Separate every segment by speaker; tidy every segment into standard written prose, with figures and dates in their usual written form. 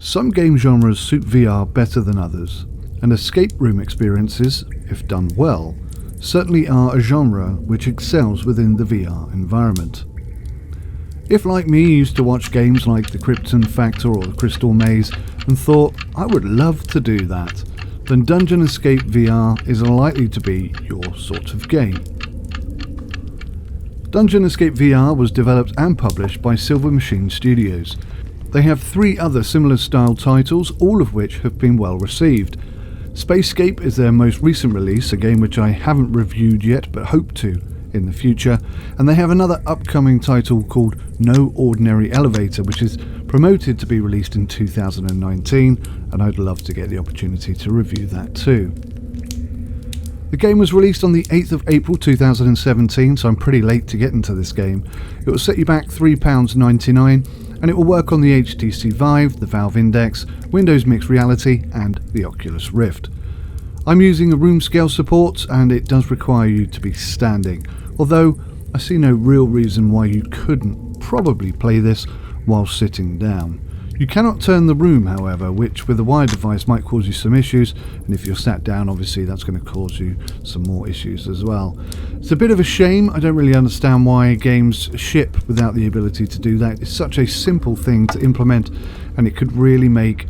Speaker 1: Some game genres suit VR better than others, and escape room experiences, if done well, certainly are a genre which excels within the VR environment. If, like me, you used to watch games like the Krypton Factor or the Crystal Maze and thought, I would love to do that, then Dungeon Escape VR is likely to be your sort of game. Dungeon Escape VR was developed and published by Silver Machine Studios. They have 3 other similar style titles, all of which have been well received. Spacescape is their most recent release, a game which I haven't reviewed yet but hope to in the future, and they have another upcoming title called No Ordinary Elevator, which is promoted to be released in 2019, and I'd love to get the opportunity to review that too. The game was released on the 8th of April 2017, so I'm pretty late to get into this game. It will set you back £3.99, and it will work on the HTC Vive, the Valve Index, Windows Mixed Reality and the Oculus Rift. I'm using a room scale support, and it does require you to be standing, although I see no real reason why you couldn't probably play this while sitting down. You cannot turn the room, however, which with a wired device might cause you some issues, and if you're sat down, obviously that's going to cause you some more issues as well. It's a bit of a shame. I don't really understand why games ship without the ability to do that. It's such a simple thing to implement, and it could really make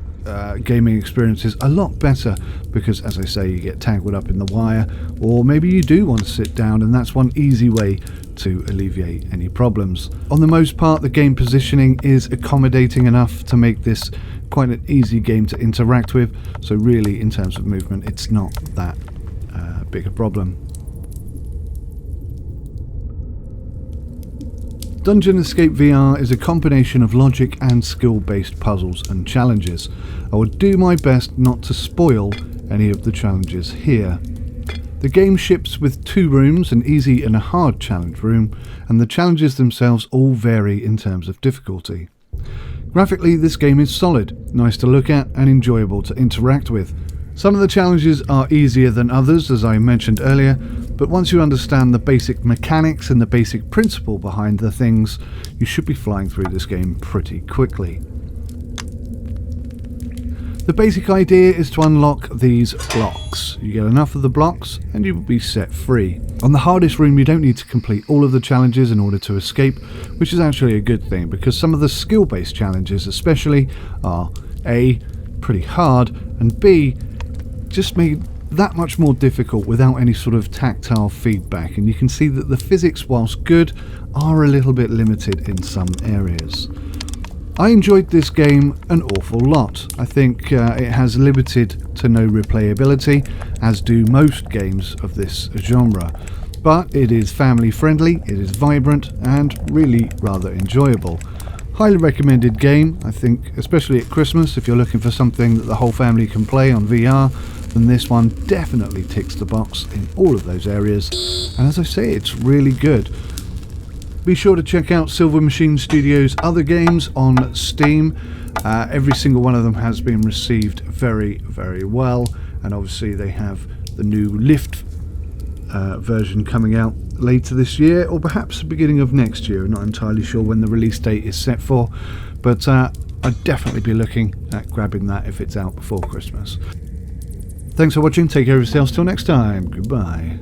Speaker 1: gaming experiences a lot better, because as I say, you get tangled up in the wire, or maybe you do want to sit down, and that's one easy way to alleviate any problems. On the most part, the game positioning is accommodating enough to make this quite an easy game to interact with, so really in terms of movement it's not that big a problem. Dungeon Escape VR is a combination of logic and skill-based puzzles and challenges. I will do my best not to spoil any of the challenges here. The game ships with 2 rooms, an easy and a hard challenge room, and the challenges themselves all vary in terms of difficulty. Graphically, this game is solid, nice to look at and enjoyable to interact with. Some of the challenges are easier than others, as I mentioned earlier, but once you understand the basic mechanics and the basic principle behind the things, you should be flying through this game pretty quickly. The basic idea is to unlock these blocks. You get enough of the blocks and you will be set free. On the hardest room, you don't need to complete all of the challenges in order to escape, which is actually a good thing, because some of the skill-based challenges especially are A, pretty hard, and B, just made that much more difficult without any sort of tactile feedback, and you can see that the physics, whilst good, are a little bit limited in some areas. I enjoyed this game an awful lot. I think it has limited to no replayability, as do most games of this genre, but it is family friendly, it is vibrant and really rather enjoyable. Highly recommended game, I think, especially at Christmas. If you're looking for something that the whole family can play on VR, then this one definitely ticks the box in all of those areas. And as I say, it's really good. Be sure to check out Silver Machine Studios' other games on Steam. Every single one of them has been received very, very well. And obviously they have the new Lift version coming out later this year, or perhaps the beginning of next year. I'm not entirely sure when the release date is set for, but I'd definitely be looking at grabbing that if it's out before Christmas. Thanks for watching, take care of yourselves, till next time, goodbye.